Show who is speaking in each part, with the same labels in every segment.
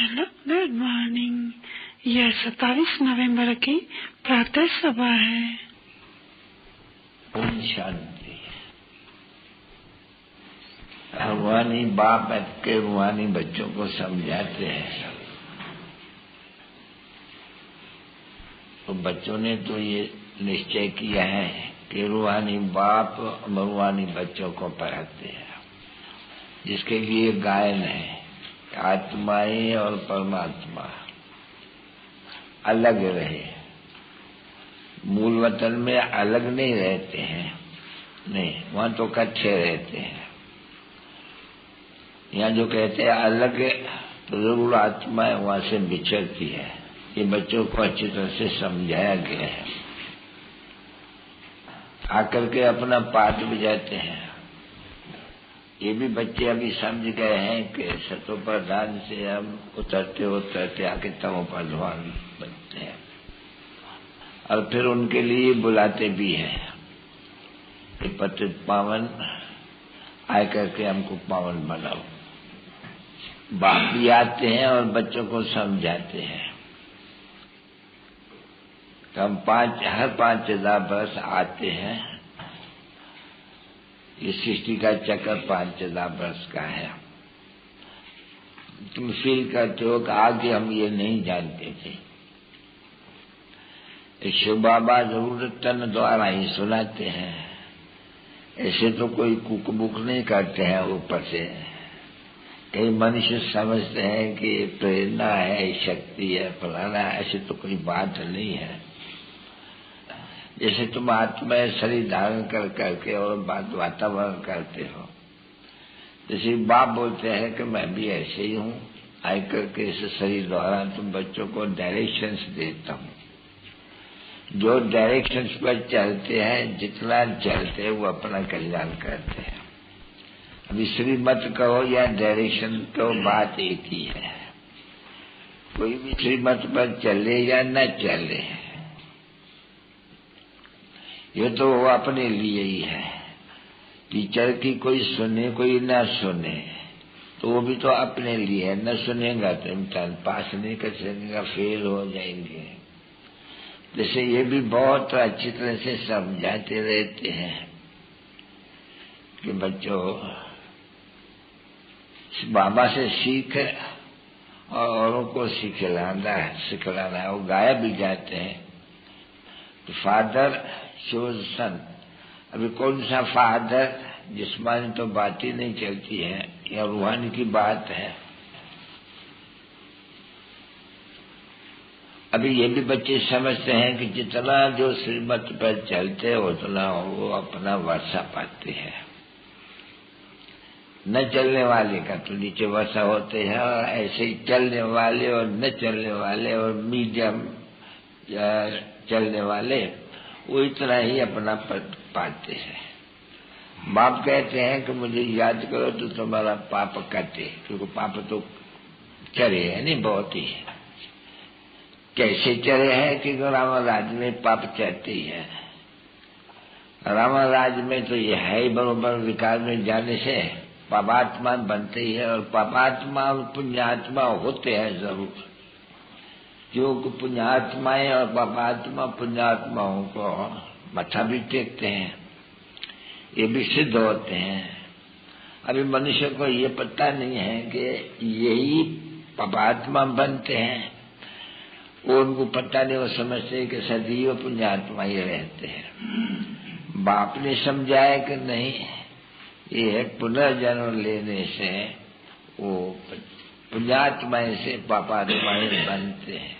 Speaker 1: Hello, good morning. यह 27 नवंबर की प्रातः सभा है।
Speaker 2: ओम शांति। रूहानी बाप के रूहानी बच्चों को समझाते हैं, तो बच्चों ने तो ये निश्चय किया है कि रूहानी बाप रूहानी बच्चों को पढ़ाते हैं, जिसके लिए गायन है। आत्माएं और परमात्मा अलग रहे, मूल वतन में अलग नहीं रहते हैं, नहीं, वहां तो इकट्ठे रहते हैं। यहाँ जो कहते हैं अलग, तो जरूर आत्माएं वहां से बिछड़ती है। ये बच्चों को अच्छी तरह से समझाया गया है। आकर के अपना पाठ बजाते हैं। ये भी बच्चे अभी समझ गए हैं कि सतोप्रधान से हम उतरते उतरते आके तमोप्रधान बनते हैं, और फिर उनके लिए बुलाते भी हैं कि पतित पावन आए करके हमको पावन बनाओ। बाप भी आते हैं और बच्चों को समझाते हैं। तो हम हर 5,000 वर्ष आते हैं। ये सृष्टि का चक्कर 5,000 वर्ष का है। तुम फील करते हो कि आगे हम ये नहीं जानते थे। शिव बाबा जरूर तन द्वारा ही सुनाते हैं। ऐसे तो कोई कुकबुक नहीं करते हैं ऊपर से। कई मनुष्य समझते हैं कि प्रेरणा है, शक्ति है, फलाना है। ऐसी तो कोई बात नहीं है। जैसे तुम आत्मा शरीर धारण कर करके और बात वातावरण करते हो, जैसे बाप बोलते हैं कि मैं भी ऐसे ही हूँ, आय करके इस शरीर द्वारा तुम बच्चों को डायरेक्शंस देता हूँ। जो डायरेक्शंस पर चलते हैं, जितना चलते हैं, वो अपना कल्याण करते हैं। अभी श्रीमत कहो या डायरेक्शन कहो, बात एक ही है। कोई भी श्रीमत पर चले या न चले, ये तो वो अपने लिए ही है। टीचर की कोई सुने कोई ना सुने, तो वो भी तो अपने लिए है। न सुनेगा तो इम्तिहान पास नहीं कर सकेगा, फेल हो जाएंगे। जैसे ये भी बहुत अच्छी तरह से समझाते रहते हैं कि बच्चों बाबा से सीख और औरों को सिखलाना है। वो गायब भी जाते हैं। तो फादर शोज सन। अभी कौन सा फादर, जिस्मानी तो बात ही नहीं चलती है, या रूहानी की बात है। अभी ये भी बच्चे समझते हैं कि जितना जो श्रीमत पर चलते हैं उतना वो अपना वर्षा पाते हैं। न चलने वाले का तो नीचे वर्षा होते हैं, और ऐसे ही चलने वाले और न चलने वाले और मीडियम चलने वाले वो इतना ही अपना पद पाते हैं। बाप कहते हैं कि मुझे याद करो तो तुम्हारा पाप कटे, क्योंकि पाप तो चरे है नहीं, बहुत ही। कैसे चरे हैं कि रावण राज में पाप चढ़ते ही है। रावण राज में तो ये है ही, बरोबर विकार में जाने से पापात्मा बनते ही है। और पापात्मा और पुण्यात्मा होते हैं जरूर, जो पुण्यात्माएं और पापात्मा पुण्यात्माओं को मत्था भी टेकते हैं, ये भी सिद्ध होते हैं। अभी मनुष्य को ये पता नहीं है कि यही पापात्मा बनते हैं। वो उनको पता नहीं, वो समझते कि सदैव पुण्यात्मा ही रहते हैं। बाप ने समझाया कि नहीं, ये पुनर्जन्म लेने से वो पुण्यात्माएं से पापात्माएं बनते हैं।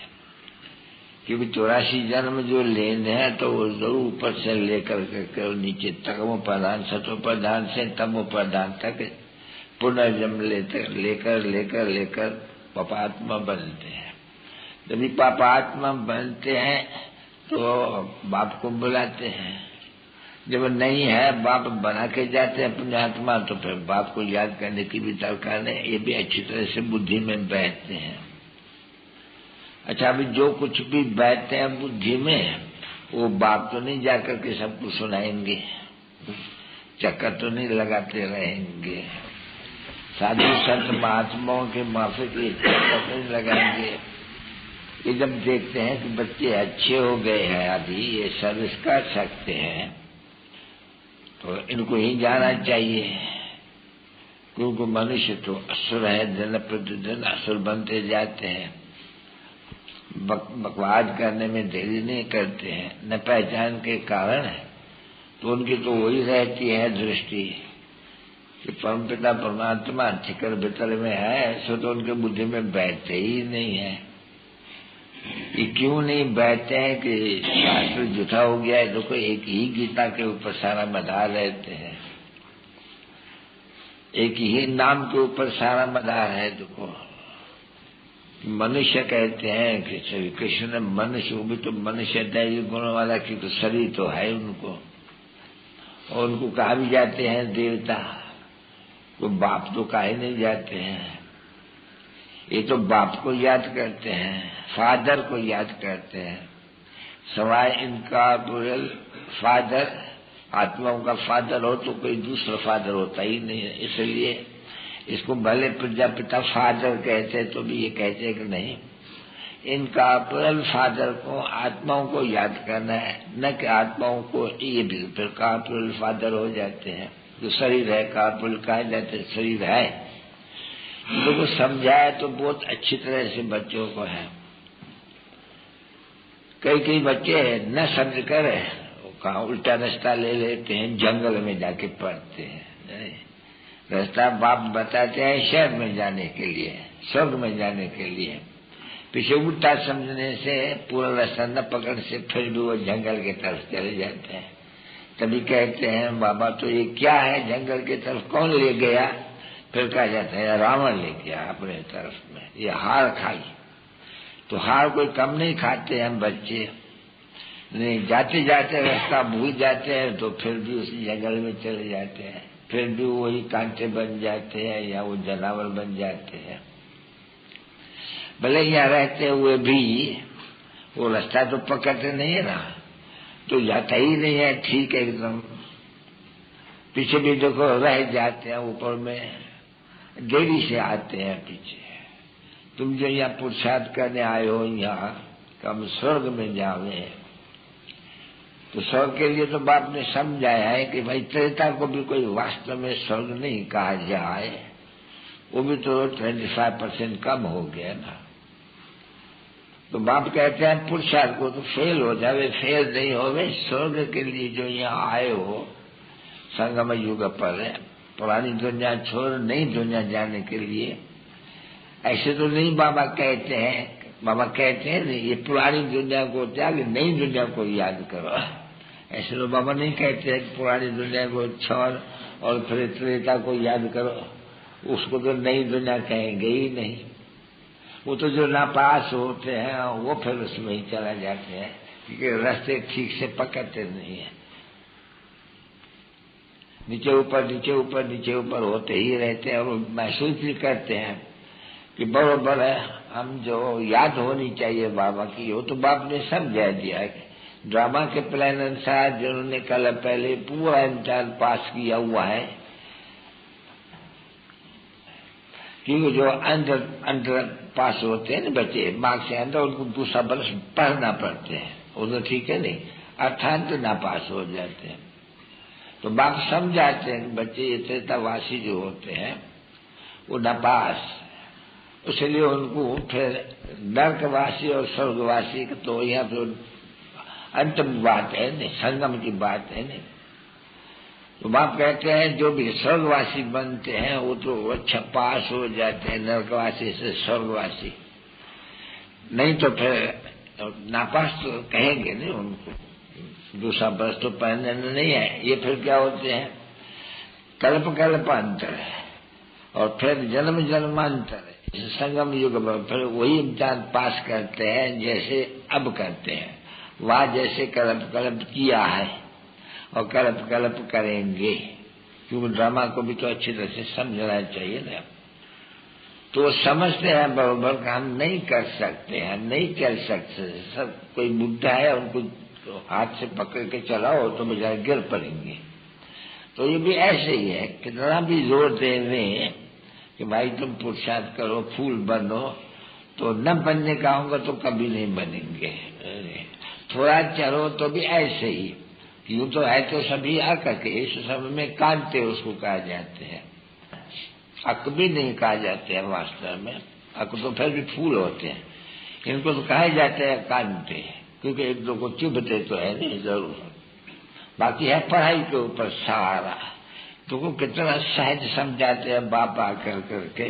Speaker 2: क्योंकि 84 जन्म जो लेने हैं, तो वो जरूर ऊपर से लेकर के नीचे तमो प्रधान, सतो प्रधान से तमो प्रधान तक पुनर्जन्म लेकर पापात्मा बनते हैं। जब पापात्मा बनते हैं तो बाप को बुलाते हैं। जब नहीं है, बाप बना के जाते हैं पुण्यात्मा, तो फिर बाप को याद करने की भी दरकार है। ये भी अच्छी तरह से बुद्धि में बैठते हैं। अच्छा, अभी जो कुछ भी बैठते हैं बुद्धि में, वो बाप तो नहीं जाकर के सबको सुनाएंगे, चक्कर तो नहीं लगाते रहेंगे। साधु संत महात्माओं के माफी की नहीं लगाएंगे। ये जब देखते हैं कि बच्चे अच्छे हो गए हैं, अभी ये सर्विस कर सकते हैं, तो इनको ही जाना चाहिए, क्योंकि मनुष्य तो असुर है, दिन प्रतिदिन असुर बनते जाते हैं। बकवाद करने में देरी नहीं करते हैं, न पहचान के कारण है, तो उनकी तो वही रहती है दृष्टि कि परमपिता परमात्मा ठिकर बितर में है, ऐसा तो उनके बुद्धि में बैठते ही नहीं है। ये क्यों नहीं बैठते हैं कि शास्त्र झूठा हो गया है, देखो एक ही गीता के ऊपर सारा मदार रहते हैं, एक ही नाम के ऊपर सारा मदार है। देखो मनुष्य कहते हैं कि श्री कृष्ण ने मनुष्य, वो भी तो मनुष्य दैवी गुणों वाला की तो शरीर तो है उनको, और उनको कहा भी जाते हैं देवता, तो बाप तो काहे नहीं जाते हैं। ये तो बाप को याद करते हैं, फादर को याद करते हैं, सवाए इनका फादर, आत्माओं का फादर हो तो कोई दूसरा फादर होता ही नहीं है। इसलिए इसको भले प्रजापिता फादर कहते तो भी ये कहते हैं कि नहीं, इनका पुरल फादर को, आत्माओं को याद करना है, न कि आत्माओं को। ये भी फिर कार्पोरल फादर हो जाते हैं, जो शरीर है कार्पोरल कहा जाते हैं, शरीर है। तो समझाया तो बहुत अच्छी तरह से बच्चों को है। कई बच्चे न समझ कर कहा उल्टा रास्ता ले लेते हैं, जंगल में जाके पढ़ते हैं। रास्ता बाप बताते हैं शहर में जाने के लिए, स्वर्ग में जाने के लिए, पीछे उल्टा समझने से पूरा रास्ता न पकड़ से फिर भी वो जंगल की तरफ चले जाते हैं। तभी कहते हैं बाबा तो ये क्या है, जंगल की तरफ कौन ले गया? फिर कहा जाता है रावण ले गया अपने तरफ में, ये हार खाई। तो हार कोई कम नहीं खाते हैं बच्चे, नहीं जाते जाते रास्ता भूल जाते हैं, तो फिर भी उसी जंगल में चले जाते हैं, फिर भी वही कांटे बन जाते हैं या वो जानवर बन जाते हैं। भले यहाँ रहते हुए भी वो रास्ता तो पकड़ते नहीं है ना, तो जाता ही नहीं है ठीक है एकदम। पीछे भी देखो रह जाते हैं, ऊपर में देरी से आते हैं पीछे। तुम जो यहाँ पुरुषार्थ करने आए हो यहाँ कम स्वर्ग में जावे, तो स्वर्ग के लिए तो बाप ने समझाया है कि भाई त्रेता को भी कोई वास्तव में स्वर्ग नहीं कहा जाए, वो भी तो 25% कम हो गया ना। तो बाप कहते हैं पुरुषार्थ को तो फेल हो जावे, फेल नहीं होवे, स्वर्ग के लिए जो यहाँ आए हो संगम युग पर है, पुरानी दुनिया छोड़ नई दुनिया जाने के लिए। ऐसे तो नहीं बाबा कहते हैं, बाबा कहते हैं नहीं ये पुरानी दुनिया को त्याग नई दुनिया को याद करो। ऐसे तो बाबा नहीं कहते हैं कि पुरानी दुनिया को छोड़ और फिर त्रेता को याद करो, उसको तो नई दुनिया कहेंगे ही नहीं। वो तो जो नापास होते हैं वो फिर उसमें ही चला जाते हैं, क्योंकि रास्ते ठीक से पकड़ते नहीं है, नीचे ऊपर नीचे ऊपर नीचे ऊपर होते ही रहते हैं, और महसूस भी करते हैं कि बरोबर है। हम जो याद होनी चाहिए बाबा की, वो तो बाप ने समझा दिया है। ड्रामा के प्लान अनुसार जिन्होंने कल पहले पूरा इम्तिहान पास किया हुआ है, क्योंकि जो अंदर पास होते हैं ना बच्चे मार्क्स से अंदर, उनको दूसरा बरस पढ़ना पड़ते हैं, वो तो ठीक है नहीं, अर्थात ना पास हो जाते हैं। तो बाप समझाते हैं कि बच्चे ये त्रेतावासी जो होते हैं वो नापास, इसलिए उनको फिर नरकवासी और स्वर्गवासी तो यहाँ फिर अंतिम बात है नहीं, संगम की बात है नहीं। तो बाप कहते हैं जो भी स्वर्गवासी बनते हैं वो तो अच्छा पास हो जाते हैं, नरकवासी से स्वर्गवासी, नहीं तो फिर नापास तो कहेंगे नहीं उनको, दूसरा बरस तो पढ़ने नहीं है। ये फिर क्या होते हैं कल्प कल्पांतर है, और फिर जन्म जन्मांतर है। संगम युग में फिर वही इम्तिहान पास करते हैं जैसे अब करते हैं, वहाँ जैसे कल्प कल्प किया है और कल्प कल्प करेंगे, क्योंकि ड्रामा को भी तो अच्छी तरह से समझना चाहिए ना। तो समझते हैं बराबर काम नहीं कर सकते हैं, नहीं चल सकते। सब कोई बुढ़ा है उनको तो हाथ से पकड़ के चलाओ तो बेचारे गिर पड़ेंगे। तो ये भी ऐसे ही है, कितना भी जोर दे दें कि भाई तुम पुरुषार्थ करो, फूल बनो, तो न बनने का होगा तो कभी नहीं बनेंगे। थोड़ा चलो तो भी ऐसे ही, यूं तो है तो सभी अक के, इस समय में कांटे उसको कहा जाते हैं, अक भी नहीं कहा जाते हैं वास्तव में, अक तो फिर भी फूल होते हैं, इनको तो कहा जाते हैं कांटे, क्योंकि एक दो को चुभते तो है नहीं जरूर। बाकी है पढ़ाई के ऊपर सारा, तो कितना सहज समझाते हैं बाप आकर करके।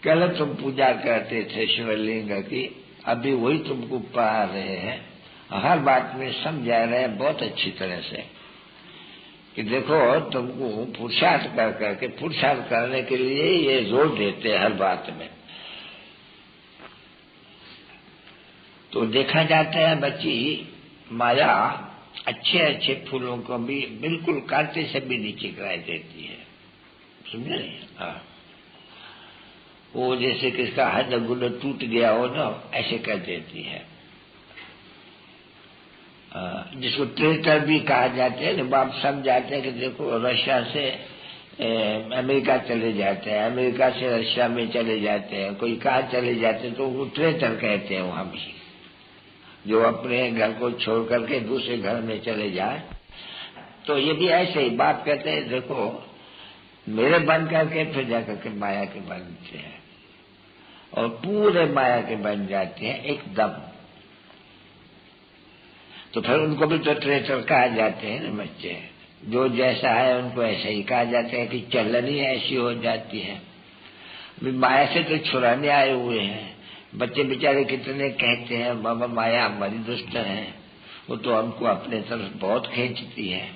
Speaker 2: कल तुम पूजा करते थे शिवलिंग की, अभी वही तुमको पढ़ा रहे हैं, हर बात में समझा रहे हैं बहुत अच्छी तरह से कि देखो तुमको पुरुषार्थ कर करके, पुरुषार्थ करने के लिए ये जोर देते हैं हर बात में। तो देखा जाता है बच्ची माया अच्छे अच्छे फूलों को भी बिल्कुल कांटे से भी नीचे गिरा देती है, समझे? हाँ, वो जैसे किसका हड्ड गुल्ड टूट गया हो ना, ऐसे कर देती है। जिसको ट्रेटर भी कहा जाते हैं ना, बाप समझाते हैं कि देखो रशिया से अमेरिका चले जाते हैं, अमेरिका से रशिया में चले जाते हैं, कोई कहाँ चले जाते हैं, तो वो ट्रेटर कहते हैं वहां भी, जो अपने घर को छोड़ करके दूसरे घर में चले जाए। तो ये भी ऐसे ही बाप कहते हैं देखो मेरे बन करके फिर जाकर के माया के बनते हैं, और पूरे माया के बन जाते हैं एकदम। तो फिर उनको भी तो ट्रेटर कहा जाते हैं ना बच्चे, जो जैसा है उनको ऐसा ही कहा जाता है कि चलनी ऐसी हो जाती है। अभी माया से तो छुड़ाने आए हुए हैं बच्चे बेचारे, कितने कहते हैं बाबा माया हमारी दुष्ट है, वो तो हमको अपने तरफ बहुत खींचती है,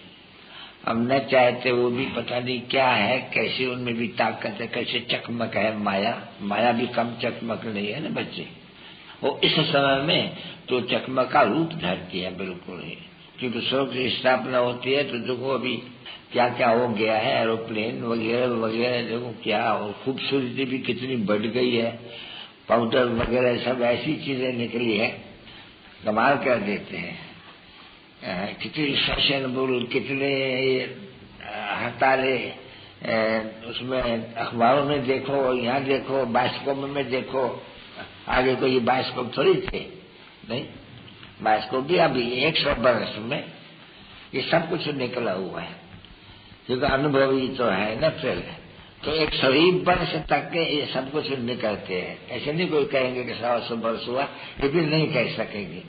Speaker 2: हम न चाहते वो भी पता नहीं क्या है, कैसे उनमें भी ताकत है, कैसे चकमक है माया। माया भी कम चकमक नहीं है ना बच्चे, वो इस समय में तो चकमक का रूप धरती है बिल्कुल ही, क्योंकि स्वर्ग की स्थापना होती है। तो देखो अभी क्या क्या हो गया है, एरोप्लेन वगैरह वगैरह, देखो क्या, और खूबसूरती भी कितनी बढ़ गई है, पाउडर वगैरह सब ऐसी चीजें निकली है, कमाल कर देते हैं। कितनी फैशनेबल, कितने हड़ताले उसमें अखबारों में देखो, यहाँ देखो, बाइस्कोप में देखो, आगे कोई बाइस्कोप थोड़ी थे, नहीं, बाइस्कोप भी अभी 100 वर्ष में ये सब कुछ निकला हुआ है, क्योंकि अनुभवी तो है न फिर, तो 100 वर्ष तक के ये सब कुछ निकलते हैं। ऐसे नहीं कोई कहेंगे कि 100 वर्ष हुआ, ये भी नहीं कह सकेंगे,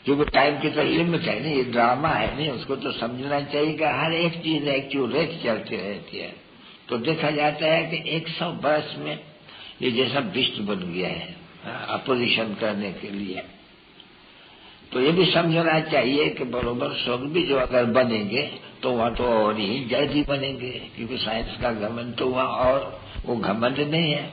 Speaker 2: क्योंकि टाइम की तो लिमिट है नहीं, ये ड्रामा है नहीं, उसको तो समझना चाहिए कि हर एक चीज एक्यूरेट चलती रहती है। तो देखा जाता है कि 100 वर्ष में ये जैसा विश्व बन गया है अपोजिशन करने के लिए। तो ये भी समझना चाहिए कि बरोबर स्वर्ग भी जो अगर बनेंगे तो वहाँ तो और ही जल्दी बनेंगे, क्योंकि साइंस का घमंड तो वहाँ, और वो घमंड नहीं है,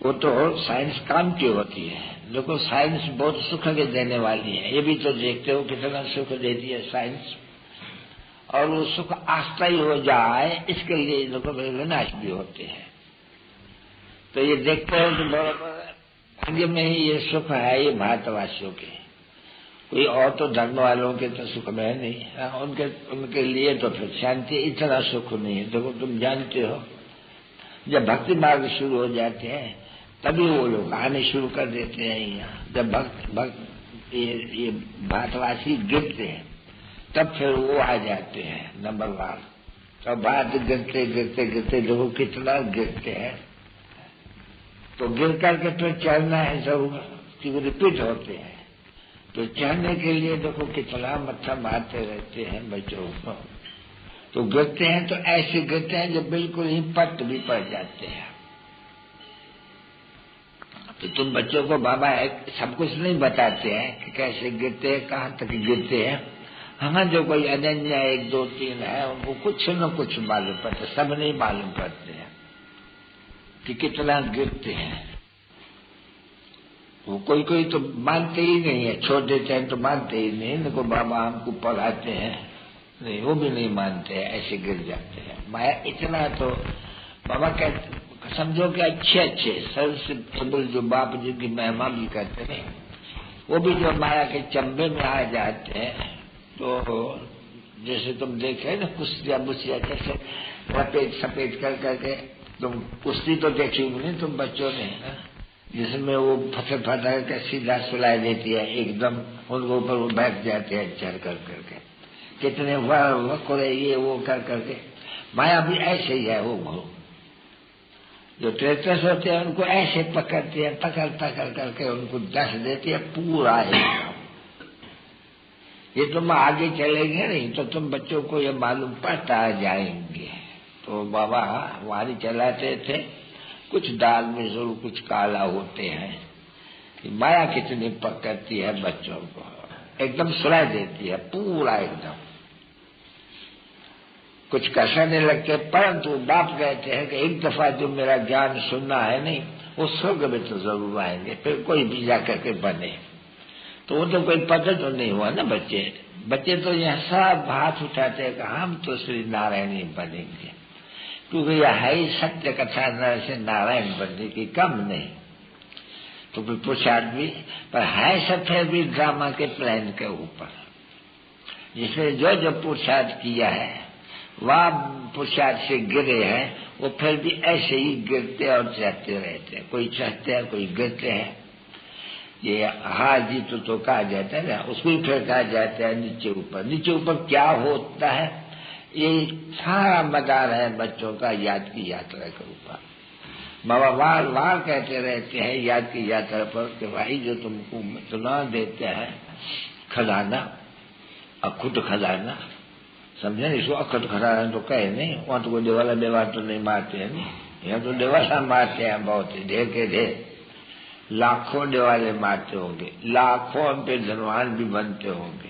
Speaker 2: वो तो साइंस काम की होती है। देखो साइंस बहुत सुख के देने वाली है, ये भी तो देखते हो कितना सुख देती है साइंस, और वो सुख अस्थायी हो जाए इसके लिए लोगों में विनाश भी होते हैं। तो ये देखते हो कि बराबर भाग्य में ही ये सुख है, ये भारतवासियों के, कोई और तो धर्म वालों के तो सुख में है नहीं, उनके लिए तो फिर शांति इतना सुख नहीं है। देखो तुम जानते हो जब भक्ति मार्ग शुरू हो जाते हैं तभी वो लोग आने शुरू कर देते हैं यहाँ, जब भक्त ये भारतवासी गिरते हैं तब फिर वो आ जाते हैं नंबरवार। तो बात गिरते गिरते गिरते देखो कितना गिरते हैं, तो गिर करके फिर चढ़ना है जरूर, क्योंकि रिपीट होते हैं। तो चढ़ने के लिए देखो कितना मत्था मारते रहते हैं बच्चों को, तो गिरते हैं तो ऐसे गिरते हैं जो बिल्कुल ही पट भी पड़ जाते हैं। तो तुम बच्चों को बाबा सब कुछ नहीं बताते हैं कि कैसे गिरते हैं, कहाँ तक गिरते हैं। हाँ, जो कोई अनन्या 1 2 3 है उनको कुछ न कुछ मालूम पड़ता, सब नहीं मालूम पड़ते हैं कि कितना गिरते हैं। वो कोई कोई तो मानते ही नहीं है, छोड़ देते हैं तो मानते ही नहीं, देखो बाबा हमको पढ़ाते हैं, नहीं वो भी नहीं मानते हैं, ऐसे गिर जाते हैं। माया इतना तो बाबा कहते, समझो कि अच्छे अच्छे सर्वसिद्धबुल जो बाप जी की महिमा भी करते हैं, वो भी जो माया के चंबे में आ जाते हैं तो जैसे तुम देखे ना कुश्तियां बुश्तियां कैसे लपेट सपेट कर करके, तुम कुश्ती तो देखी नहीं तुम बच्चों ने, जिसमें वो फटर फटर के सीधा सुलाई देती है एकदम, उनके ऊपर वो बैठ जाते हैं चढ़ कर करके, कितने वक्र ये वो कर करके। माया भी ऐसे ही है, वो जो ट्रेटर्स होते हैं उनको ऐसे पकड़ते हैं, पकड़ पकड़ करके उनको दस देती है पूरा एकदम। ये तुम आगे चलेंगे नहीं तो तुम बच्चों को ये मालूम पड़ता जाएंगे। तो बाबा वारी चलाते थे, कुछ दाल में जरूर कुछ काला होते हैं। माया कितनी पकड़ती है बच्चों को, एकदम सुला देती है पूरा एकदम, कुछ कसरने लगते। परंतु बाप कहते हैं कि एक दफा जो मेरा ज्ञान सुनना है नहीं, वो स्वर्ग में तो जरूर आएंगे, फिर कोई भी जाकर के बने। तो वो तो कोई पता तो नहीं हुआ ना। बच्चे तो यह सब हाथ उठाते हैं कि हम तो श्री नारायण ही बनेंगे, क्योंकि यह है ही सत्य कथा, नर से नारायण बनने की कम नहीं। तो कोई पुरुषार्थ भी, पर है सब फिर भी ड्रामा के प्लान के ऊपर, जिसने जो जो पुरुषार्थ किया है वह पुरुषार्थ से गिरे हैं, वो फिर भी ऐसे ही गिरते और चढ़ते रहते हैं। कोई चढ़ते हैं कोई गिरते हैं। ये हार जीत तो कहा जाता है ना, उसको ही फिर कहा जाता है नीचे ऊपर। नीचे ऊपर क्या होता है, ये सारा मदार है बच्चों का याद की यात्रा के ऊपर। बाबा वार वार कहते रहते हैं याद की यात्रा पर कि भाई जो तुमको इतना देते हैं खजाना, अखुद खजाना, समझे नहीं, इसको अखुद खजाना तो कहे नहीं। वहां तो कोई देवाला देवार तो नहीं मारते हैं, नहीं, यहाँ तो देवाला मारते हैं बहुत ही, ढेर के ढेर, लाखों देवाले मारते होंगे, लाखों पे धनवान भी बनते होंगे।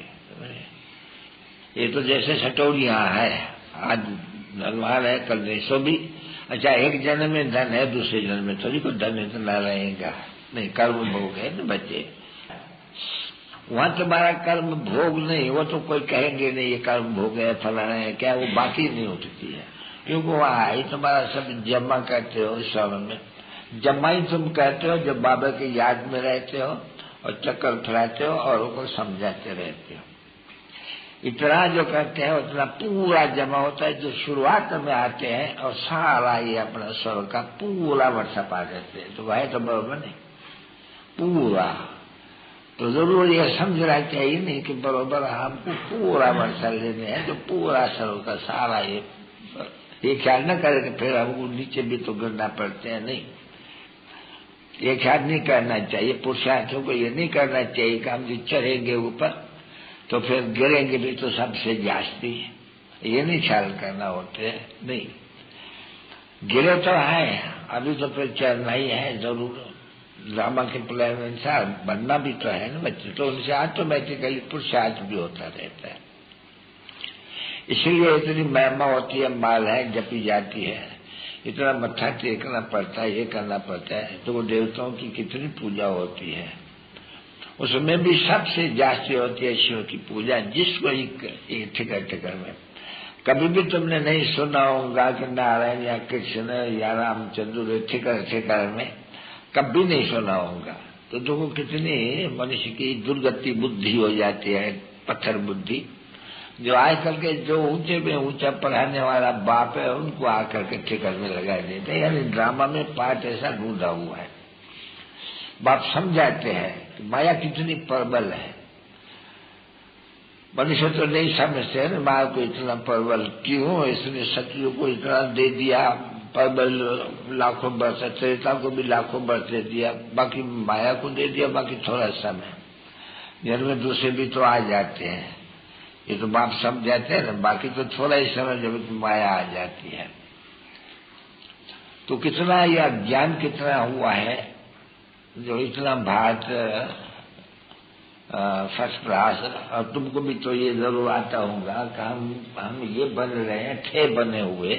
Speaker 2: ये तो जैसे सटोरियां है, आज धनवान है कल नहीं, सो भी अच्छा एक जन्म में धन है, दूसरे जन्म में थोड़ी को धन इतना रहेगा नहीं। कर्म भोग है ना बच्चे, वहां तुम्हारा कर्म भोग नहीं, वो तो कोई कहेंगे नहीं ये कर्म भोग है फलाना है क्या, वो बाकी नहीं उठती है, क्योंकि वहां ही तुम्हारा सब जमा करते हो। इस समय में जमा ही तुम कहते हो जब बाबा की याद में रहते हो और चक्कर फैलाते हो और उनको समझाते रहते हो। इतना जो करते हैं उतना पूरा जमा होता है। जो शुरुआत में आते हैं और सारा ये अपना स्वर का पूरा वर्षा पा देते हैं, तो वह तो बराबर नहीं पूरा। तो जरूर ये समझना चाहिए नहीं कि बराबर हमको पूरा वर्षा लेने हैं, जो पूरा स्वर का सारा ये ख्याल न करे कि फिर हमको नीचे भी तो गिरना पड़ते हैं, नहीं, ये ख्याल नहीं करना चाहिए। पुरुषार्थों को ये नहीं करना चाहिए कि हम जो चढ़ेंगे ऊपर तो फिर गिरेंगे भी तो सबसे जास्ती, ये नहीं ख्याल करना होते, नहीं। गिरे तो है, अभी तो फिर चढ़ना ही है जरूर, ड्रामा के प्लान अनुसार बनना भी तो है ना बच्चे, तो उनसे ऑटोमेटिकली पुरुषार्थ भी होता रहता है। इसलिए इतनी महिमा होती है, माल है जपी जाती है, इतना मत्था टेकना पड़ता है, ये करना पड़ता है। तो वो देवताओं की कितनी पूजा होती है, उसमें भी सबसे जास्ती होती है शिव की पूजा, जिसको एक ठिकर में कभी भी तुमने नहीं सुना होगा कि नारायण या कृष्ण या रामचंद्र ठिकर में कभी नहीं सुना होगा। तो देखो कितनी मनुष्य की दुर्गति बुद्धि हो जाती है, पत्थर बुद्धि। जो आकर के जो ऊंचे में ऊंचा पढ़ाने वाला बाप है उनको आकर के ठिकर में लगा देते हैं। यानी ड्रामा में पार्ट ऐसा ढूंढा हुआ है। बाप समझाते हैं कि माया कितनी प्रबल है। मनुष्य तो नहीं समझते हैं ना माया को इतना प्रबल क्यों, इसने शत्रु को इतना दे दिया प्रबल, लाखों वर्ष, त्रेता को भी लाखों वर्ष दे दिया, बाकी माया को दे दिया बाकी थोड़ा समय, जिनमें दूसरे भी तो आ जाते हैं। ये तो बाप समझाते हैं ना, बाकी तो थोड़ा ही समय जब माया आ जाती है। तो कितना यह ज्ञान कितना हुआ है जो इतना भारत फर्स्ट क्लास। और तुमको भी तो ये जरूर आता होगा कि हम ये बन रहे हैं, थे बने हुए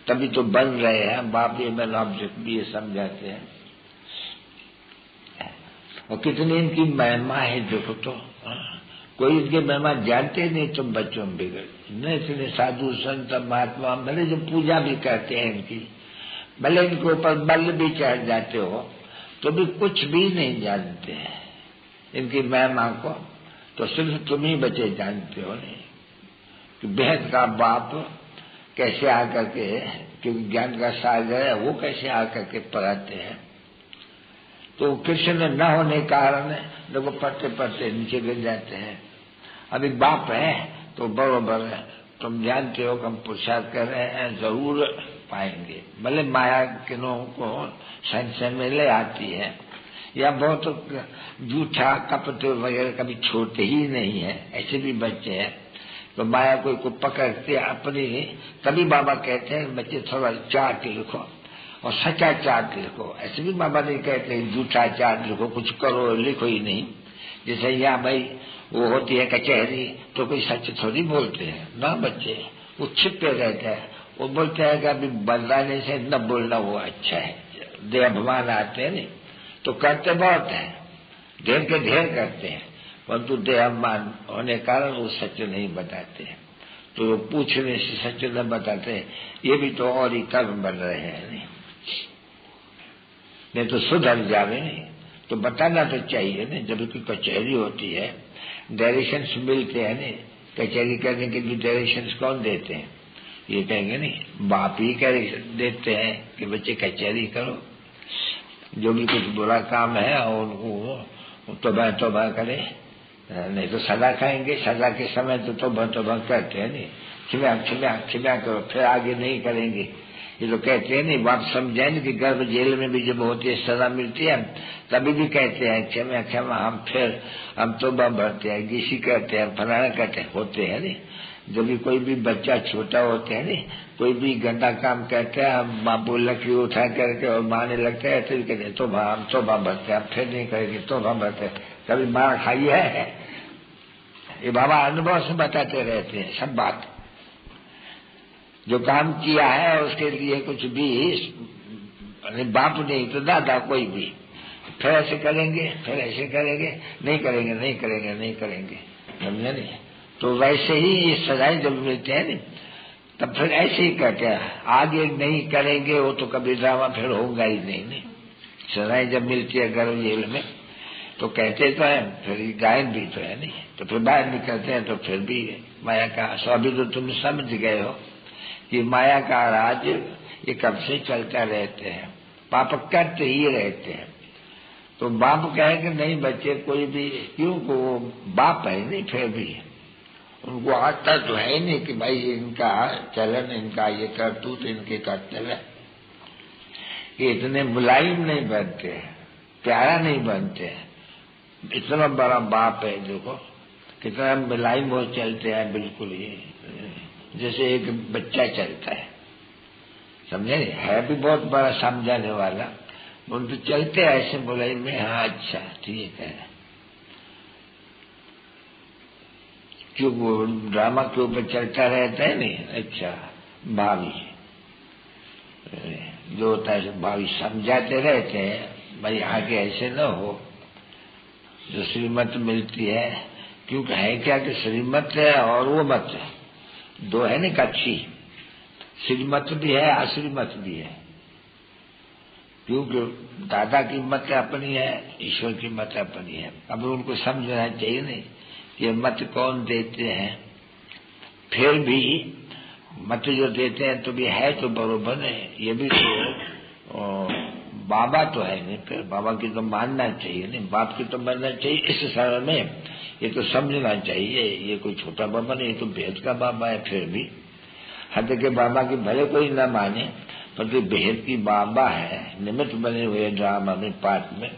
Speaker 2: तभी तो बन रहे हैं। बाप ये मैन ऑब्जेक्ट भी ये समझाते हैं। और कितनी इनकी महिमा है देखो तो, कोई इनकी महिमा जानते नहीं। तुम बच्चों में बिगड़ न, इतने साधु संत महात्मा भले जो पूजा भी करते हैं इनकी, भले इनके ऊपर बल भी चढ़ जाते हो तो भी कुछ भी नहीं जानते हैं इनकी महिमा को। तो सिर्फ तुम ही बच्चे जानते हो, नहीं कि बेहद का बाप कैसे आकर के, क्योंकि ज्ञान का सागर है, वो कैसे आकर के पढ़ाते हैं। तो कृष्ण न होने के कारण लोग पढ़ते पढ़ते नीचे गिर जाते हैं। अब एक बाप है तो बरोबर है, तुम जानते हो कि हम पुरुषार्थ कर रहे हैं, जरूर पाएंगे। भले माया किनों को संशय में ले आती है, या बहुत झूठा कपट वगैरह कभी छोड़ते ही नहीं है, ऐसे भी बच्चे हैं। तो माया को पकड़ते अपनी, तभी बाबा कहते हैं बच्चे थोड़ा चार्ट लिखो और सच्चा चार्ट लिखो। ऐसे भी बाबा नहीं कहते झूठा चार्ट लिखो, कुछ करो लिखो ही नहीं। जैसे यहाँ भाई वो होती है कचहरी, तो कोई सच थोड़ी बोलते हैं ना, बच्चे वो छिपे रहते हैं। वो बोलते हैं कि अभी बदलाने से न बोलना वो अच्छा है। देह अभिमान आते हैं नहीं तो करते बहुत है, ढेर के ढेर करते हैं, परंतु देह अभिमान होने कारण वो सच नहीं बताते हैं। तो पूछने से सच न बताते, ये भी तो और ही कर्म बन रहे हैं। नहीं तो सुधर जावे नहीं तो बताना तो चाहिए ना। जब कोई कचहरी होती है, डायरेक्शंस मिलते हैं नहीं, कचहरी करने के लिए डायरेक्शंस कौन देते हैं? ये कहेंगे नहीं, बाप ही देते हैं कि बच्चे कचहरी करो, जो भी कुछ बुरा काम है और उनको तौबा करे, नहीं तो सजा खाएंगे। सजा के समय तो तौबा करते हैं नहीं, क्षमा करो, फिर आगे नहीं करेंगे। ये तो कहते हैं नहीं, बाप समझाएं कि गर्भ जेल में भी जब होती है सजा मिलती है, तभी भी कहते हैं क्षमा, हम तौबा भरते हैं, गिसी करते हैं, फलाना करते हैं, होते हैं नहीं। जब भी कोई भी बच्चा छोटा होता है नहीं, कोई भी गंदा काम करते हैं, हम बापू लकड़ी उठा करके और मारने लगते हैं, फिर कहते हम तौबा भरते हैं, फिर नहीं करेंगे, तौबा भरते हैं। कभी मार खाई है? ये बाबा अनुभव से बताते रहते हैं सब बात। जो काम किया है उसके लिए कुछ भी, बाप नहीं तो दादा कोई भी, फिर ऐसे करेंगे, फिर ऐसे करेंगे, नहीं करेंगे, समझे नहीं? तो वैसे ही ये सजाएं जब मिलते हैं नहीं, तब फिर ऐसे ही कहते हैं, आगे नहीं करेंगे, वो तो कभी ड्रामा फिर होगा ही नहीं। सजाएं जब मिलती है गर्भ जेल में तो कहते तो है, फिर गायन भी तो है नहीं, तो फिर बाहर निकलते हैं तो फिर भी माया का। सो अभी तो तुम समझ गए हो कि माया का राज ये कब से चलता रहते हैं, पाप करते ही रहते हैं। तो बाप कहे कि नहीं बच्चे कोई भी, क्यों को वो बाप है नहीं, फिर भी उनको आता तो है नहीं कि भाई इनका चलन, इनका ये करतूत, इनके कर्तव्य ये इतने मुलायम नहीं बनते, प्यारा नहीं बनते। इतना बड़ा बाप है, देखो कितना मुलायम हो चलते हैं, बिल्कुल ही जैसे एक बच्चा चलता है, समझे? है भी बहुत बड़ा समझाने वाला, उन तो चलते ऐसे मुलायम में, हाँ अच्छा ठीक है। क्यों वो ड्रामा के ऊपर चलता रहता है नहीं, अच्छा भावी जो होता है भावी समझाते रहते हैं, भाई आगे ऐसे न हो। जो श्रीमत मिलती है, क्योंकि है क्या कि श्रीमत है और वो मत है, दो है ना कक्षी, श्रीमत भी है, अश्रीमत भी है। क्योंकि दादा की मत अपनी है, ईश्वर की मत अपनी है। अब उनको समझना चाहिए नहीं कि मत कौन देते हैं, फिर भी मत जो देते हैं तो भी है तो बरोबर है, ये भी तो बाबा तो है नहीं, फिर बाबा की तो मानना चाहिए नहीं, बाप की तो मानना चाहिए। इस समय में ये तो समझना चाहिए, ये कोई छोटा बाबा नहीं, ये तो भेद का बाबा है। फिर भी हद के बाबा की भले कोई न माने, पर जो भेद की बाबा है, निमित्त बने हुए ड्रामा में पाठ में,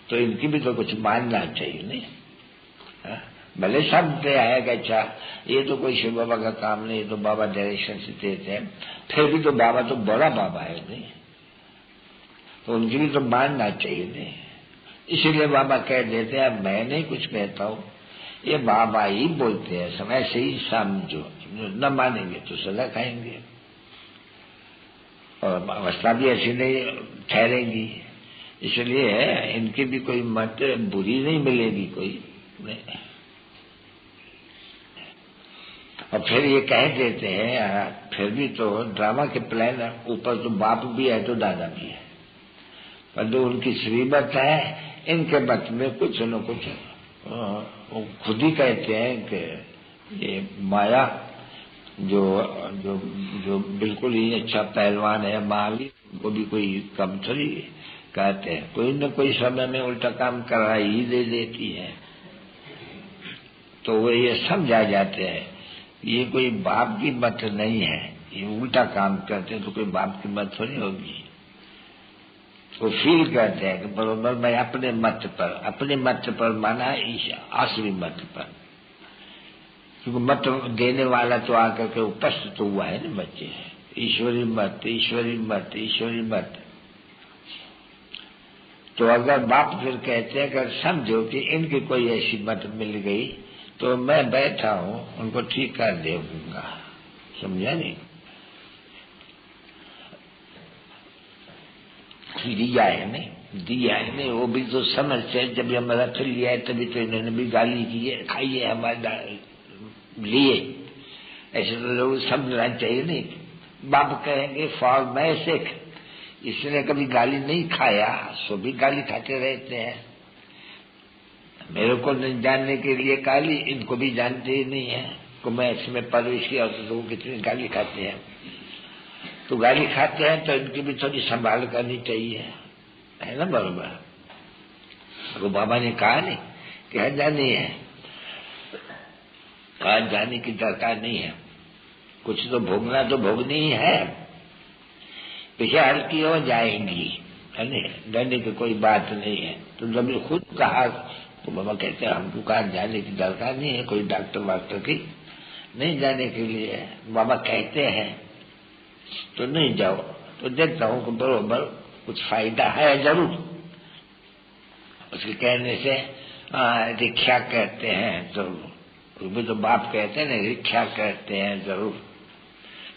Speaker 2: तो इनकी भी तो कुछ मानना चाहिए नहीं। भले शब्द है कि अच्छा ये तो कोई शिव बाबा का काम नहीं, तो बाबा डायरेक्शन से देते हैं, फिर भी तो बाबा तो बड़ा बाबा है नहीं, तो उनकी भी तो मानना चाहिए नहीं। इसीलिए बाबा कह देते हैं, मैं नहीं कुछ कहता हूँ, ये बाबा ही बोलते हैं, समय से ही समझो, न मानेंगे तो सजा खाएंगे और अवस्था भी ऐसी नहीं ठहरेगी। इसलिए इनकी भी कोई मत बुरी नहीं मिलेगी कोई नहीं। और फिर ये कह देते हैं, फिर भी तो ड्रामा के प्लान ऊपर तो बाप भी है तो दादा भी है, पर जो उनकी श्रीमत है, इनके मत में कुछ न कुछ वो खुद ही कहते हैं कि ये माया जो जो जो बिल्कुल ही अच्छा पहलवान है महावीर, उनको भी कोई कम थोड़ी कहते हैं। कोई न कोई समय में उल्टा काम करा ही दे देती है, तो वो ये समझा जाते हैं ये कोई बाप की मत नहीं है, ये उल्टा काम करते हैं तो कोई बाप की मत थोड़ी होगी। वो फील करते हैं कि बरोबर मैं अपने मत पर माना असली मत पर, क्योंकि मत देने वाला तो आकर के उपस्थित तो हुआ है ना बच्चे, ईश्वरी मत। तो अगर बाप फिर कहते हैं अगर समझो कि इनकी कोई ऐसी मत मिल गई तो मैं बैठा हूं उनको ठीक कर दूंगा, समझा नहीं। दिया है नहीं, वो भी तो समझ से जब हम रख लिया है तभी तो इन्होंने भी गाली की है, खाइए हमारे लिए, ऐसे तो लोग समझना चाहिए नहीं। बाप कहेंगे फॉर मैं सिख, इसने कभी गाली नहीं खाया सो भी गाली खाते रहते हैं। मेरे को नहीं जानने के लिए गाली, इनको भी जानते ही नहीं है को मैं इसमें परवरिश किया तो कितनी गाली खाते हैं। तो गाली खाते हैं तो इनकी भी थोड़ी संभाल करनी चाहिए, है ना बरोबर। वो बाबा ने कहा नहीं कि हर जानी है, आज जाने की दरकार नहीं है, कुछ तो भोगना तो भोगनी ही है, पीछे हल्की हो जाएंगी, है नहीं, डरने की कोई बात नहीं है। तो जब खुद कहा तो बाबा कहते हैं हमको कहा जाने की दरकार नहीं है, कोई डॉक्टर वाक्टर की नहीं जाने के लिए, बाबा कहते हैं तो नहीं जाओ। तो देखता हूं कि बरोबर कुछ फायदा है जरूर उसके कहने से। रिक्शा कहते हैं तो भी तो बाप कहते हैं ना, रिक्शा कहते हैं जरूर,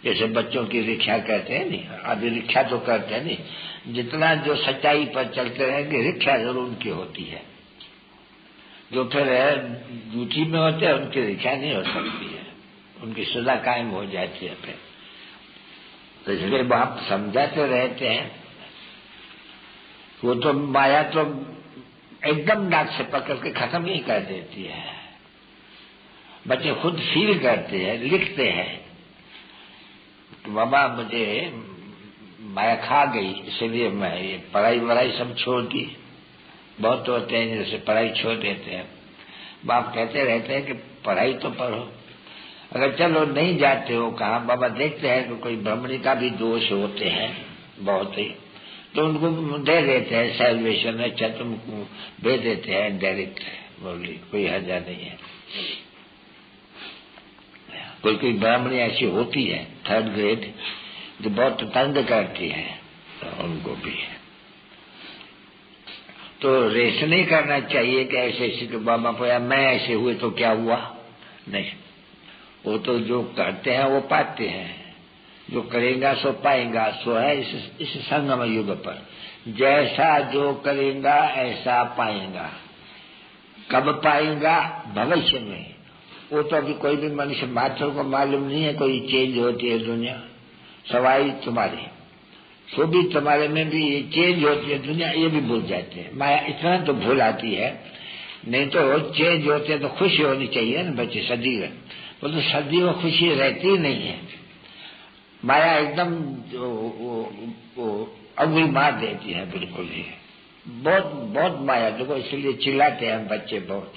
Speaker 2: जैसे बच्चों की रिक्शा कहते हैं नहीं, अभी रिक्शा तो करते हैं नहीं, जितना जो सच्चाई पर चलते रहेंगे रिक्शा जरूर उनकी होती है। जो फिर ड्यूटी में होते हैं उनकी रिक्शा नहीं हो सकती है, उनकी सजा कायम हो जाती है फिर। तो इसलिए बाप समझाते रहते हैं, वो तो माया तो एकदम नाक से पकड़ के खत्म नहीं कर देती है, बच्चे खुद फील करते हैं, लिखते हैं तो बाबा मुझे माया खा गई इसलिए मैं ये पढ़ाई वढ़ाई सब छोड़ दी। बहुत होते हैं जैसे पढ़ाई छोड़ देते हैं, बाप कहते रहते हैं कि पढ़ाई तो पढ़ो, अगर चलो नहीं जाते हो कहाँ, बाबा देखते हैं कि कोई ब्राह्मणी का भी दोष होते हैं बहुत ही, तो उनको दे देते हैं सैल्वेशन, अच्छा तुमको दे देते हैं डायरेक्ट, बोली कोई हर्जा नहीं है। कोई कोई ब्राह्मणी ऐसी होती है 3rd ग्रेड जो बहुत तंग करती है, तो उनको भी तो रेस नहीं करना चाहिए कि ऐसे ऐसे कि बाबा पोया मैं ऐसे हुए तो क्या हुआ, नहीं, वो तो जो करते हैं वो पाते हैं, जो करेगा सो पाएगा, सो है इस संगम युग पर, जैसा जो करेगा ऐसा पाएगा। कब पाएगा, भविष्य में। वो तो अभी कोई भी मनुष्य मात्र को मालूम नहीं है कोई चेंज होती है दुनिया, सवाई तुम्हारे सो भी तुम्हारे में भी ये चेंज होती है दुनिया, ये भी भूल जाते हैं। माया इतना तो भूल आती है, नहीं तो चेंज होते हैं तो खुशी होनी चाहिए ना बच्चे सदैव, वो तो सदैव खुशी रहती नहीं है। माया एकदम अंगुली मार देती है बिल्कुल ही, बहुत बहुत माया देखो, इसलिए चिल्लाते हैं बच्चे बहुत,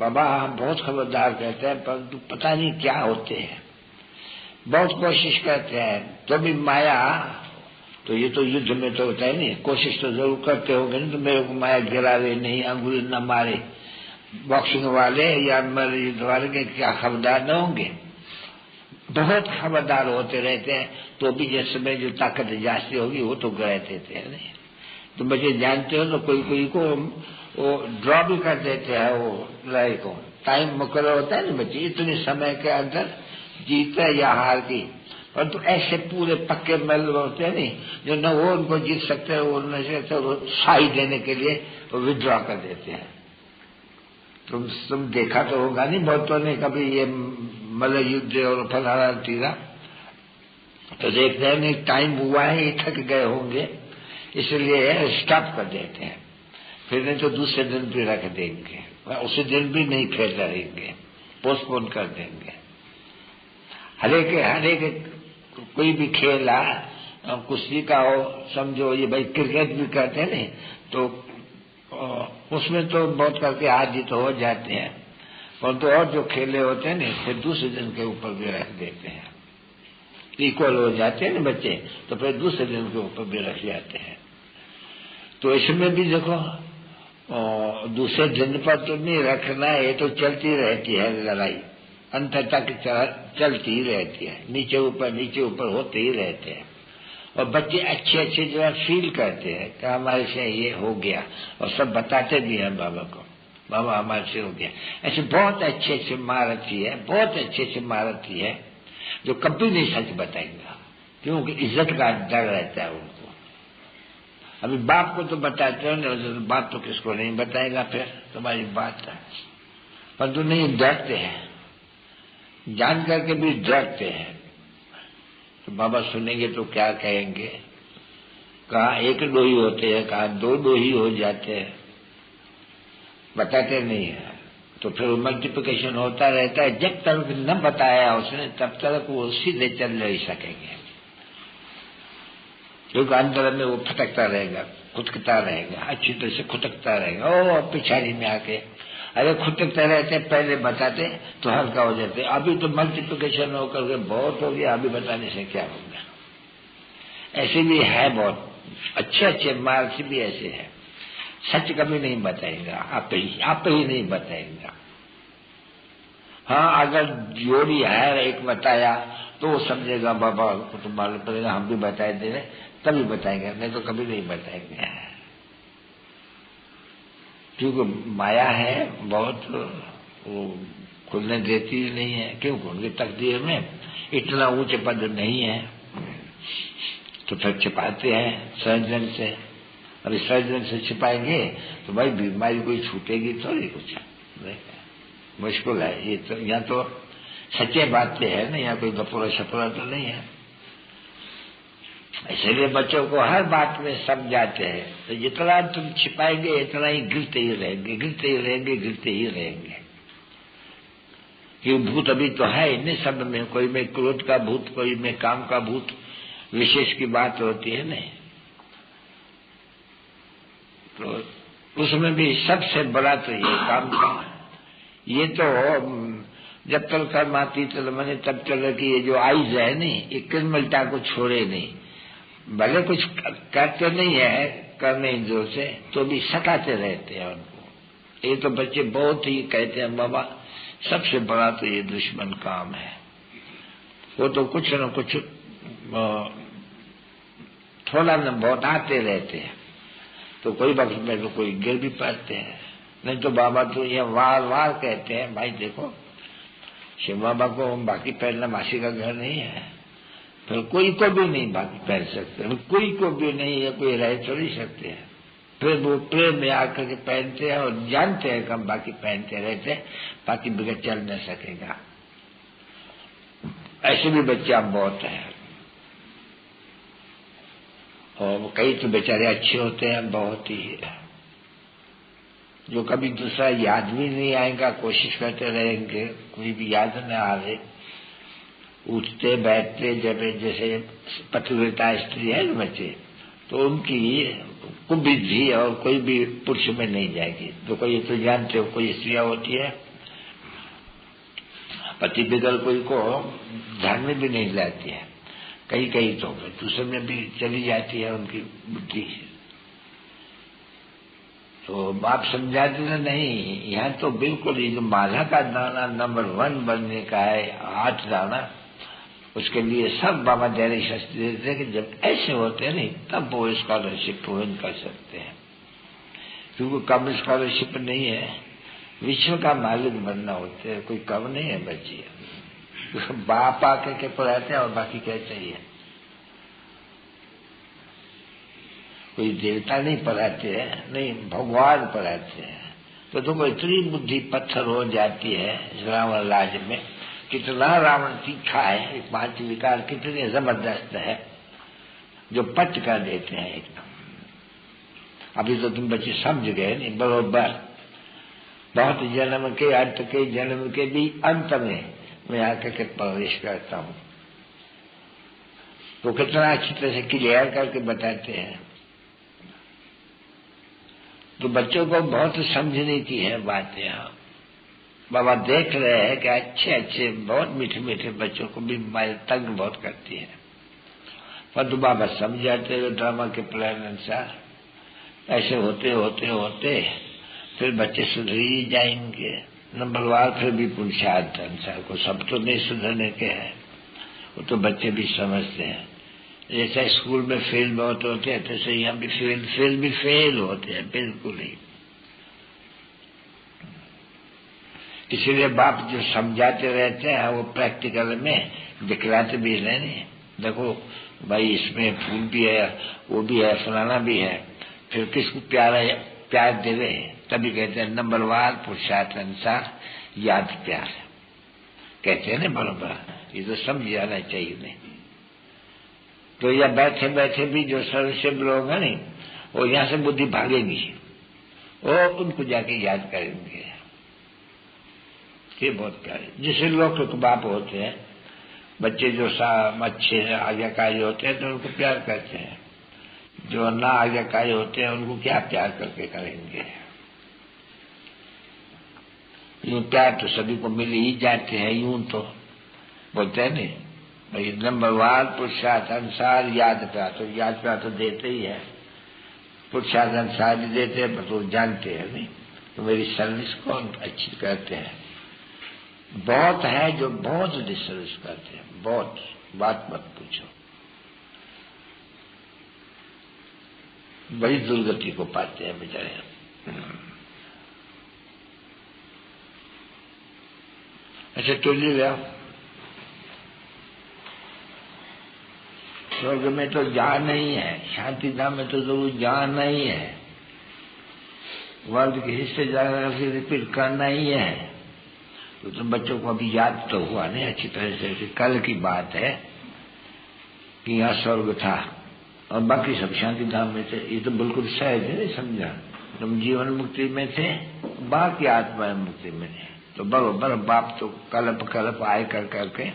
Speaker 2: बाबा हम बहुत खबरदार कहते हैं परंतु पता नहीं क्या होते हैं, बहुत कोशिश करते हैं तो भी माया, तो ये तो युद्ध में तो होता है नहीं, कोशिश तो जरूर करते होंगे ना, तो मेरे को माया गिरावे नहीं, अंगुली न मारे, बॉक्सिंग वाले या मेरे युद्ध वाले के क्या खबरदार न होंगे, बहुत खबरदार होते रहते हैं, तो भी जिस समय जो ताकत जाती होगी वो तो गए देते हैं नहीं। तो बच्चे जानते हो तो कोई कोई को वो ड्रॉ भी कर देते हैं, वो लड़ाई को टाइम मुकर्रर होता है ना बच्चे, इतने समय के अंदर जीते या हार की, परंतु ऐसे पूरे पक्के मेल होते हैं नहीं जो न वो उनको जीत सकते हैं, वो न शाही देने के लिए वो विड्रॉ कर देते हैं। तुम देखा तो होगा नहीं, बहुतों ने कभी ये मल्ल युद्ध और फलाना तीरा तो देखते हैं नहीं टाइम हुआ है, ये थक गए होंगे इसलिए स्टॉप कर देते हैं, फिर नहीं तो दूसरे दिन भी रख देंगे, उसी दिन भी नहीं फिर रहेंगे, पोस्टपोन कर देंगे। हर एक कोई भी खेल कुश्ती का हो, समझो ये भाई क्रिकेट भी करते हैं नहीं, तो उसमें तो बहुत करके हार जीत हो जाते हैं, परंतु और जो खेले होते हैं ना फिर दूसरे दिन के ऊपर भी रख देते हैं, इक्वल हो जाते हैं ना बच्चे, तो फिर दूसरे दिन के ऊपर भी रख जाते हैं। तो इसमें भी देखो दूसरे दिन पर तो नहीं रखना है, ये तो चलती रहती है लड़ाई, अंत तक चलती ही रहती है, नीचे ऊपर होते ही रहते हैं। और बच्चे अच्छे जो है फील करते हैं कि हमारे से ये हो गया, और सब बताते भी हैं बाबा को, बाबा हमारे से हो गया। ऐसे बहुत अच्छे महारथी है, बहुत अच्छे महारथी है जो कभी नहीं सच बताएंगे, क्योंकि इज्जत का डर रहता है उनको। अभी बाप को तो बताते हो ना, तो बाप तो किसको नहीं बताएगा, फिर तुम्हारी बात है, परंतु नहीं डरते हैं, जान करके भी डरते हैं। तो बाबा सुनेंगे तो क्या कहेंगे, कहा एक डोही होते हैं, कहा दो डोही हो जाते हैं, बताते नहीं है। तो फिर मल्टीप्लिकेशन होता रहता है, जब तक न बताया उसने तब तक वो सीधे चल नहीं सकेंगे, क्योंकि अंदर में वो फटकता रहेगा, खुटकता रहेगा, अच्छी तरह से खुटकता रहेगा। ओ पिछाड़ी में आके अरे खुटकते रहते, पहले बताते तो हल्का हो जाते, अभी तो मल्टीप्लिकेशन होकर के बहुत हो गया, अभी बताने से क्या होगा। ऐसे भी है, बहुत अच्छे मार्क्स भी ऐसे है, सच कभी नहीं बताएगा, आप ही नहीं बताएगा। हाँ, अगर जोड़ी है एक बताया तो वो समझेगा बाबा को तो मालूम पड़ेगा, हम भी बताए दे रहे, तभी बताएंगे, नहीं तो कभी नहीं बताएंगे। क्योंकि माया है बहुत, वो खुलने देती ही नहीं है, क्योंकि उनकी तकदीर में इतना ऊंचे पद नहीं है, तो फिर छिपाते हैं सहज ढंग से। अभी सहज ढंग से छिपाएंगे तो भाई बीमारी कोई छूटेगी थोड़ी, कुछ मुश्किल है ये तो। यहाँ तो सच्चे बातें है ना, यहाँ कोई गपोरा शपोरा तो नहीं है। इसलिए बच्चों को हर बात में समझाते हैं, तो जितना तुम छिपाएंगे इतना ही गिरते ही रहेंगे। कि भूत अभी तो है इन्हें सब में, कोई में क्रोध का भूत, कोई में काम का भूत, विशेष की बात होती है नहीं। तो उसमें भी सबसे बड़ा तो ये काम का, ये तो जब तक कर्म आती तो मैंने तब चल कि ये जो आइज है नहीं, ये क्रिमिनलता को छोड़े नहीं, भले कुछ करते नहीं है करने इंद्रियों से, तो भी सताते रहते हैं उनको। ये तो बच्चे बहुत ही कहते हैं बाबा सबसे बड़ा तो ये दुश्मन काम है, वो तो कुछ न कुछ थोड़ा न बहुत आते रहते हैं, तो कोई वक्त में तो कोई गिर भी पाते हैं। नहीं तो बाबा तो ये वार कहते हैं, भाई देखो शिव बाबा को बाकी पहनना मासी का घर नहीं है, फिर कोई को भी नहीं बाकी पहन सकते, कोई को भी नहीं है, कोई रह चल ही सकते हैं। फिर वो प्रेम में आकर के पहनते हैं और जानते हैं कि हम बाकी पहनते रहते हैं, बाकी बगैर चल न सकेगा। ऐसे भी बच्चे बहुत हैं, और कई तो बेचारे अच्छे होते हैं बहुत ही, जो कभी दूसरा याद भी नहीं आएगा, कोशिश करते रहेंगे कोई भी याद न आवे, उठते बैठते जब जैसे पतिव्रता स्त्री है ना बच्चे, तो उनकी कुबुद्धि और कोई भी पुरुष में नहीं जाएगी। तो कोई तो जानते हो कोई स्त्रियां होती है पति बिगल कोई को ध्यान में भी नहीं लाती है, कई तो दूसरे में भी चली जाती है उनकी बुद्धि। तो आप समझाते ना नहीं, यहाँ तो बिल्कुल ये जो माला का दाना नंबर 1 बनने का है, 8 दाना, उसके लिए सब बाबा धैर्य शास्त्री देते हैं कि जब ऐसे होते हैं नहीं तब वो स्कॉलरशिप विन कर सकते हैं, क्योंकि कम स्कॉलरशिप नहीं है, विश्व का मालिक बनना होता है, कोई कम नहीं है बच्चे। बाप आके के पढ़ाते हैं और बाकी क्या चाहिए, कोई देवता नहीं पढ़ाते हैं, नहीं भगवान पढ़ाते हैं। तो तुमको इतनी बुद्धि पत्थर हो जाती है रावण राज्य में, कितना रावण तीखा है, 5 विकार कितने जबरदस्त है जो पट कर देते हैं एकदम। अभी तो तुम बच्चे समझ गए नहीं बरोबर, बहुत जन्म के अंत के जन्म के भी अंत में मैं आकर के प्रवेश करता हूँ, तो कितना अच्छी तरह से क्लियर करके बताते हैं। तो बच्चों को बहुत समझने की है बात यहाँ। बाबा देख रहे हैं कि अच्छे अच्छे बहुत मीठे मीठे बच्चों को भी माया तंग बहुत करती है, पर तो बाबा समझाते हुए ड्रामा के प्लान अनुसार ऐसे होते होते होते फिर बच्चे सुधर ही जाएंगे। नंबरवार फिर भी पुरुषार्थ अनुसार को सब तो नहीं सुधरने के हैं, वो तो बच्चे भी समझते हैं। जैसे स्कूल में फेल बहुत होते हैं, तो यहाँ भी फेल होते हैं बिल्कुल ही। इसीलिए बाप जो समझाते रहते हैं वो प्रैक्टिकल में दिखलाते भी रहे। नहीं देखो भाई, इसमें फूल भी है, वो भी है, फलाना भी है, फिर किसको प्यार देवे, तभी कहते हैं नंबरवार पुरुषार्थ अनुसार याद प्यार, कहते हैं ना बराबर। ये तो समझ जाना चाहिए। नहीं तो यह बैठे बैठे भी जो सर्वशिव लोग हैं नहीं, वो यहाँ से बुद्धि भागेगी, वो उनको जाके याद करेंगे। ये बहुत प्यारे जिसे लोग बाप होते हैं, बच्चे जो अच्छे आज्ञाकारी होते हैं तो उनको प्यार करते हैं, जो ना आज्ञाकारी होते हैं उनको क्या प्यार करके करेंगे। यूं प्यार तो सभी को मिल ही जाते हैं, यूं तो बोलते हैं नहीं भाई नंबरवार पुरुषार्थ अनुसार याद प्यार, तो याद प्यार तो देते ही है, पुरुषार्थ अनुसार भी देते हैं, पर तो जानते हैं नहीं तो मेरी सर्विस कौन अच्छी करते हैं। बहुत है जो बहुत डिसर्विस करते हैं, बहुत, बात मत पूछो, बड़ी दुर्गति को पाते हैं बेचारे। अच्छा टोली ले आओ। स्वर्ग में तो जाना ही है, शांति धाम में तो जरूर जाना ही है, वर्ल्ड के हिस्से जाकर फिर रिपीट करना ही है। तो तुम बच्चों को अभी याद तो हुआ नहीं अच्छी तरह से, कल की बात है कि यहाँ स्वर्ग था और बाकी सब शांति धाम में थे। ये तो बिल्कुल सहज है, समझा। तुम जीवन मुक्ति में थे, बाकी आत्मा मुक्ति में थे, तो बरोबर बाप तो कल्प आए कर करके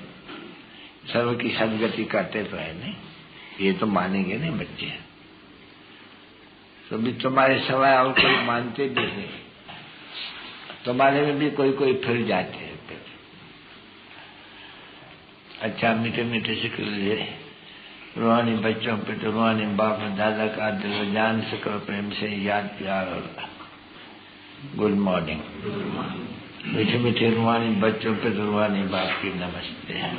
Speaker 2: सर्व की सदगति करते तो है नहीं, ये तो मानेंगे नहीं बच्चे। तो भी तुम्हारे सवाए और कोई मानते भी नहीं, तुम्हारे में भी कोई कोई फिर जाते हैं। अच्छा मीठे मीठे से कर लिए रूहानी बच्चों पे तो रूहानी बाप दादा का दिल जान से करो प्रेम से याद प्यार और गुड मॉर्निंग। मीठे मीठे रूहानी बच्चों पे तो रूहानी बाप की नमस्ते है।